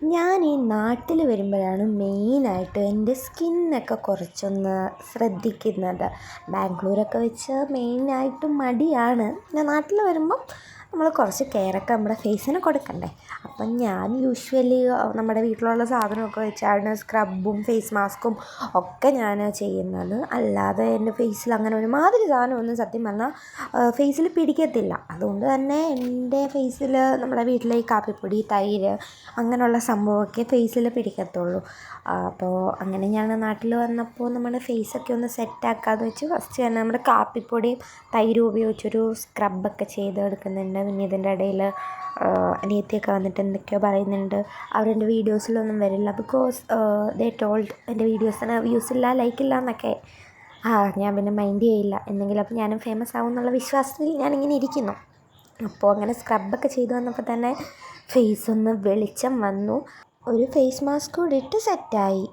ഞാൻ ഈ നാട്ടിൽ വരുമ്പോഴാണ് മെയിനായിട്ട് എൻ്റെ സ്കിന്നൊക്കെ കുറച്ചൊന്ന് ശ്രദ്ധിക്കുന്നത്. ബാംഗ്ലൂരൊക്കെ വെച്ച് മെയിനായിട്ടും മടിയാണ്. ഞാൻ നാട്ടിൽ വരുമ്പം നമ്മൾ കുറച്ച് കെയറൊക്കെ നമ്മുടെ ഫേസിന് കൊടുക്കണ്ടേ. അപ്പം ഞാൻ യൂഷ്വലി നമ്മുടെ വീട്ടിലുള്ള സാധനമൊക്കെ വെച്ചാണ് സ്ക്രബും ഫേസ് മാസ്കും ഒക്കെ ഞാൻ ചെയ്യുന്നത്. അല്ലാതെ എൻ്റെ ഫേസിൽ അങ്ങനെ ഒരുമാതിരി സാധനമൊന്നും സത്യം പറഞ്ഞാൽ ഫേസിൽ പിടിക്കത്തില്ല. അതുകൊണ്ട് തന്നെ എൻ്റെ ഫേസിൽ നമ്മുടെ വീട്ടിലെ ഈ കാപ്പിപ്പൊടി, തൈര് അങ്ങനെയുള്ള സംഭവമൊക്കെ ഫേസിൽ പിടിക്കത്തുള്ളൂ. അപ്പോൾ അങ്ങനെ ഞാൻ നാട്ടിൽ വന്നപ്പോൾ നമ്മുടെ ഫേസൊക്കെ ഒന്ന് സെറ്റാക്കാമെന്ന് വെച്ച് ഫസ്റ്റ് തന്നെ നമ്മുടെ കാപ്പിപ്പൊടിയും തൈരും ഉപയോഗിച്ചൊരു സ്ക്രബൊക്കെ ചെയ്തെടുക്കുന്നുണ്ട്. പിന്നെ ഇതിൻ്റെ ഇടയിൽ അനിയത്തിയൊക്കെ വന്നിട്ട് എന്തൊക്കെയോ പറയുന്നുണ്ട്. അവരെൻ്റെ വീഡിയോസിലൊന്നും വരില്ല ബിക്കോസ് ദേ ടോൾഡ് എൻ്റെ വീഡിയോസിന് വ്യൂസ് ഇല്ല, ലൈക്കില്ല എന്നൊക്കെ. ഞാൻ പിന്നെ മൈൻഡ് ചെയ്യില്ല. എന്തെങ്കിലും അപ്പോൾ ഞാനും ഫേമസ് ആവും എന്നുള്ള വിശ്വാസത്തിൽ ഞാനിങ്ങനെ ഇരിക്കുന്നു. അപ്പോൾ അങ്ങനെ സ്ക്രബൊക്കെ ചെയ്ത് വന്നപ്പോൾ തന്നെ ഫേസ് ഒന്ന് വെളിച്ചം വന്നു. ഒരു ഫേസ് മാസ്ക് കൂടി ഇട്ട് സെറ്റായി.